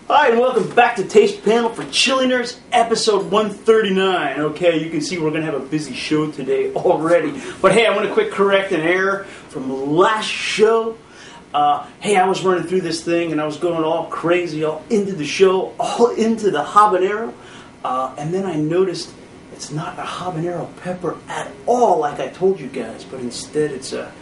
Hi, and welcome back to Taste Panel for Chili Nerds, episode 139. Okay, you can see we're going to have a busy show today already. But hey, I want to quick correct an error from last show. Hey, I was running through this thing and I was going all crazy, all into the show, all into the habanero. And then I noticed it's not a habanero pepper at all like I told you guys, but instead it's a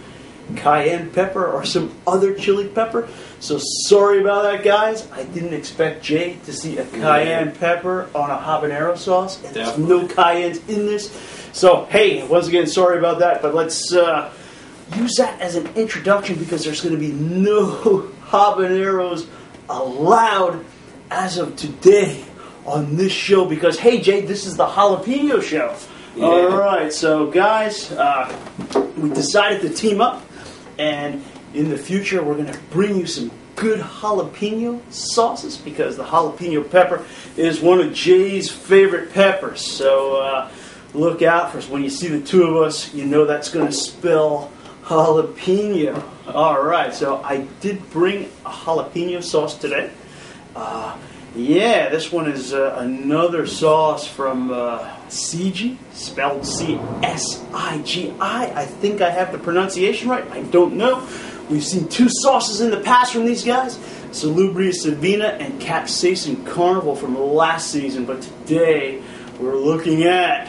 cayenne pepper or some other chili pepper. So sorry about that, guys. I didn't expect Jay to see a cayenne pepper on a habanero sauce, and there's no cayennes in this. So hey, once again, sorry about that, but let's use that as an introduction because there's going to be no habaneros allowed as of today on this show because, hey Jay, this is the jalapeno show. Yeah. Alright, so guys, we decided to team up, and in the future we're going to bring you some good jalapeno sauces because the jalapeno pepper is one of Jay's favorite peppers. So look out for when you see the two of us, you know that's going to spell jalapeno. Alright, so I did bring a jalapeno sauce today. Yeah, this one is another sauce from CG, spelled C-S-I-G-I. I think I have the pronunciation right. I don't know. We've seen two sauces in the past from these guys, Salubrious Savina and Capsaicin Carnival from last season. But today, we're looking at,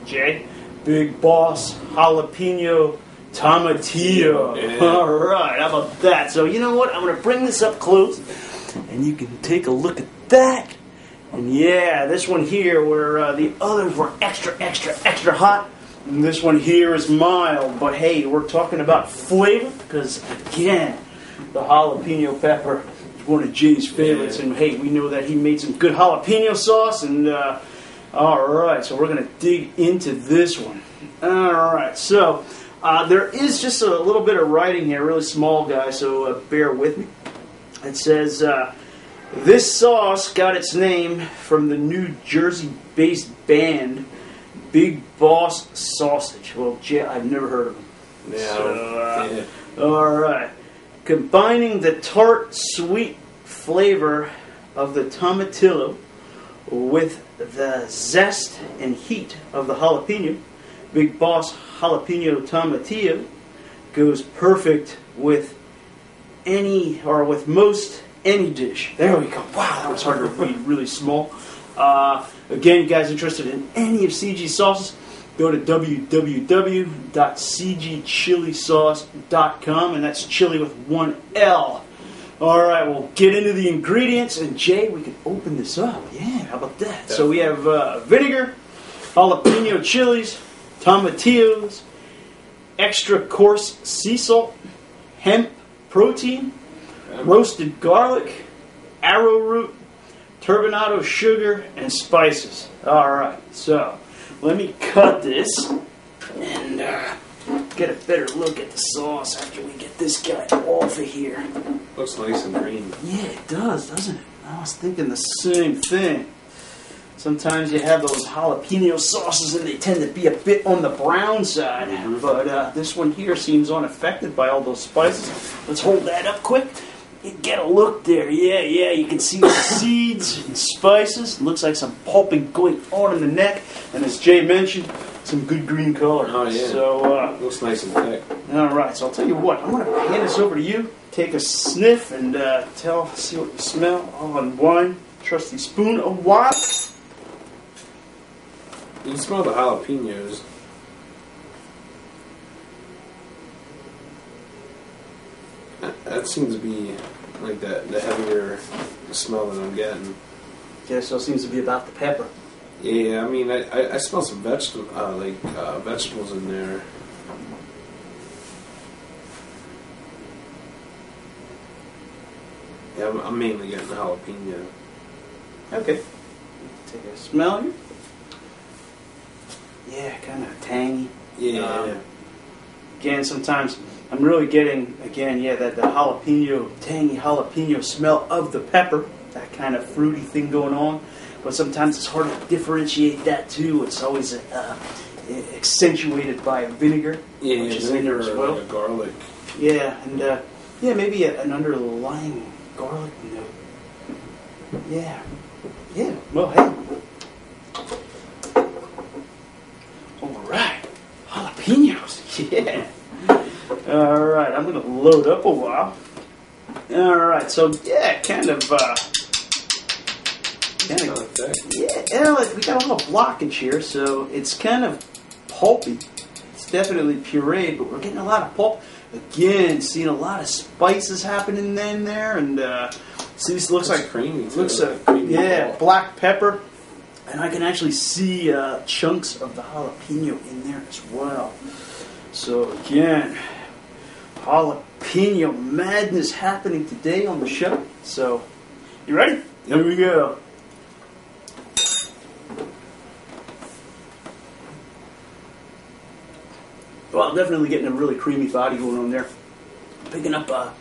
Jay, Big Boss Jalapeno Tomatillo. Yeah. All right, how about that? So you know what? I'm going to bring this up close, and you can take a look at that. And yeah, this one here, where the others were extra hot, and this one here is mild. But hey, we're talking about flavor because, again, the jalapeno pepper is one of Jay's favorites. Yeah. And hey, we know that he made some good jalapeno sauce. And alright, so we're going to dig into this one. Alright, so there is just a little bit of writing here, really small, guys, so bear with me. It says, this sauce got its name from the New Jersey-based band Big Boss Sausage. Well, I've never heard of them. Yeah. Alright. Combining the tart, sweet flavor of the tomatillo with the zest and heat of the jalapeno, Big Boss Jalapeno Tomatillo goes perfect with most any dish. There we go. Wow, that was hard to read, really small. Again, you guys interested in any of CG's sauces, go to www.cgchilisauce.com, and that's chili with one L. Alright, we'll get into the ingredients, and Jay, we can open this up. Yeah, how about that? Yeah. So we have vinegar, jalapeno chilies, tomatillos, extra coarse sea salt, hemp protein, roasted garlic, arrowroot, turbinado sugar, and spices. Alright, so let me cut this and get a better look at the sauce after we get this guy off of here. Looks nice and green. Yeah, it does, doesn't it? I was thinking the same thing. Sometimes you have those jalapeno sauces and they tend to be a bit on the brown side. Mm-hmm. But this one here seems unaffected by all those spices. Let's hold that up quick. Get a look there. Yeah, you can see the seeds and spices. Looks like some pulping going on in the neck. And as Jay mentioned, some good green color. Oh, yeah. So, looks nice and thick. Alright, so I'll tell you what. I'm going to hand this over to you. Take a sniff and see what you smell. I'll unwind. Trusty spoon of wine. You can smell the jalapenos. That seems to be like the heavier smell that I'm getting. Yeah, so it seems to be about the pepper. Yeah, I mean, I smell some vegetables in there. Yeah, I'm mainly getting the jalapeno. Okay. Take a smell here. Yeah, kind of tangy. Yeah. Again, sometimes I'm really getting, that the jalapeno, tangy jalapeno smell of the pepper. That kind of fruity thing going on. But sometimes it's hard to differentiate that too. It's always accentuated by vinegar. Yeah, which is in there as well. Like a garlic. Yeah, and maybe an underlying garlic note. Yeah. Yeah. Well, hey. All right. Jalapenos. Yeah. All right. I'm gonna load up a while. All right. So yeah, kind of. Yeah. Like we got a little blockage here, so it's kind of pulpy. It's definitely pureed, but we're getting a lot of pulp. Again, seeing a lot of spices happening in there, and see, this looks like creamy. Looks like pulp. Black pepper, and I can actually see chunks of the jalapeno in there as well. So again, jalapeno madness happening today on the show. So, you ready? Here we go. Well, definitely getting a really creamy body going on there. Picking up a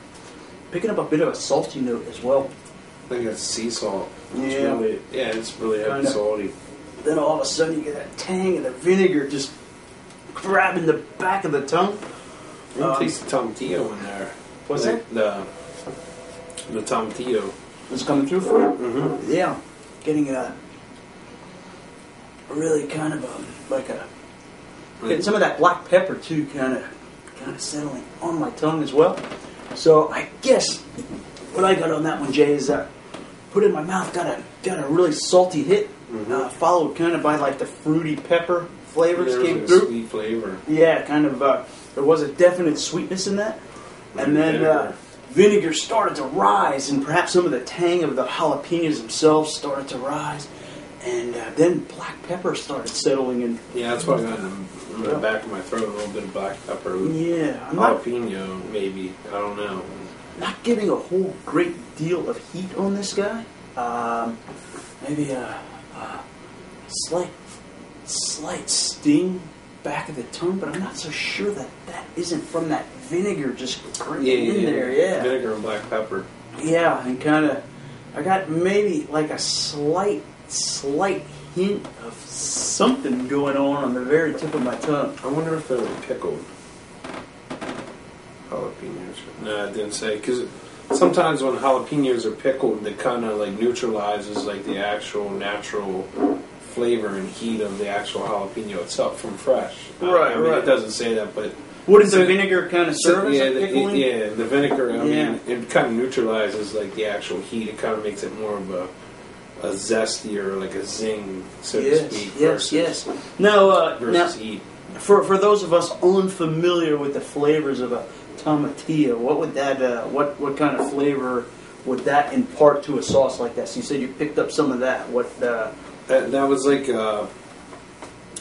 bit of a salty note as well. I think it's sea salt. It's really heavy salty. Then all of a sudden you get that tang of the vinegar just grabbing the back of the tongue. You can taste the tomatillo in there. What's that? The tomatillo. It's coming through for you? Mm-hmm. Yeah. Getting a really kind of getting some of that black pepper too, kind of settling on my tongue as well. So I guess what I got on that one, Jay, is put in my mouth, got a really salty hit, followed kind of by like the fruity pepper flavors came through. Sweet flavor. Yeah, kind of. There was a definite sweetness in that, and then vinegar started to rise, and perhaps some of the tang of the jalapenos themselves started to rise. And then black pepper started settling in. Yeah, that's what I got in the back of my throat, a little bit of black pepper. Yeah. Jalapeno, maybe. I don't know. Not getting a whole great deal of heat on this guy. Maybe a slight sting back of the tongue, but I'm not so sure that isn't from that vinegar just creeping in there. Yeah. Vinegar and black pepper. Yeah, and kind of, I got maybe like a slight hint of something going on the very tip of my tongue. I wonder if they're pickled jalapenos. No, I didn't say, because sometimes when jalapenos are pickled, it kind of like neutralizes like the actual natural flavor and heat of the actual jalapeno itself from fresh. Right, I mean, it doesn't say that, but wouldn't the vinegar kind of serve as a pickling? Yeah, the vinegar. I mean, it kind of neutralizes like the actual heat. It kind of makes it more of a zesty or like a zing, so to speak. Yes. Now, versus heat. For those of us unfamiliar with the flavors of a tomatillo, what would that what kind of flavor would that impart to a sauce like that? So you said you picked up some of that. What? That was like it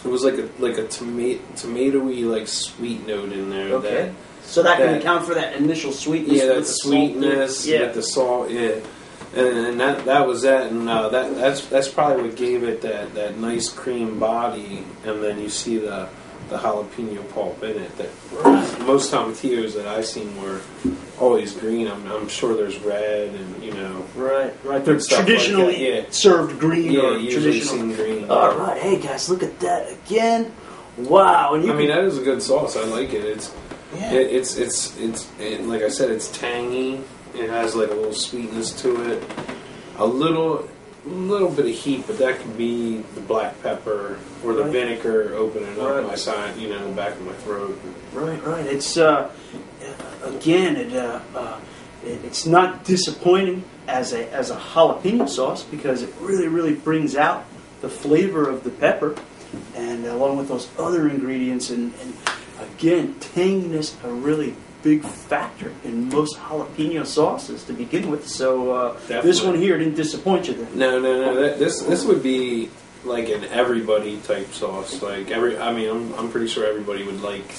was like a tomatoey like sweet note in there. Okay. So that can account for that initial sweetness. Yeah, that sweetness with the salt. Yeah. And that was that, and that's probably what gave it that nice cream body, and then you see the jalapeno pulp in it. That most tomatillos that I've seen were always green. I'm sure there's red and right. They're traditionally served green. Yeah, or usually traditional. seen green. All right, hey guys, look at that again. Wow, and that is a good sauce. I like it. It's like I said, it's tangy. It has like a little sweetness to it, a little bit of heat, but that could be the black pepper or the vinegar opening up my side, the back of my throat. Right. It's again, it's not disappointing as a jalapeno sauce because it really brings out the flavor of the pepper, and along with those other ingredients, and again, tanginess, a really big factor in most jalapeno sauces to begin with. So this one here didn't disappoint you then? No. This would be like an everybody type sauce. Like I'm pretty sure everybody would like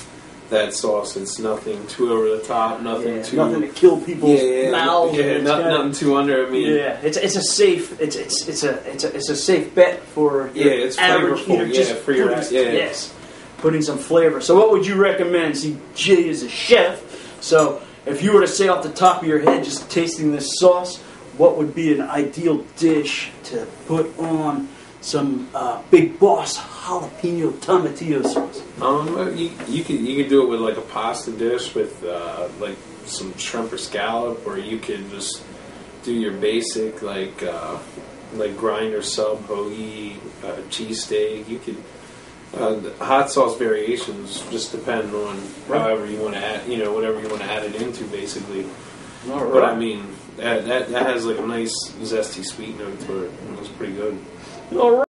that sauce. It's nothing too over the top, nothing to kill people's mouths. Yeah, nothing too under. I mean, it's a safe it's a safe bet for it's average flavorful. eater. Just for your yes, putting some flavor. So what would you recommend? See, Jay is a chef. So if you were to say off the top of your head, just tasting this sauce, what would be an ideal dish to put on some Big Boss jalapeno tomatillo sauce? You could do it with like a pasta dish with like some shrimp or scallop, or you could just do your basic like grinder sub, hoagie, cheesesteak. You could hot sauce variations just depend on however you want to add, whatever you want to add it into, basically. All right. But I mean, that has like a nice zesty sweet note to it. It was pretty good. All right.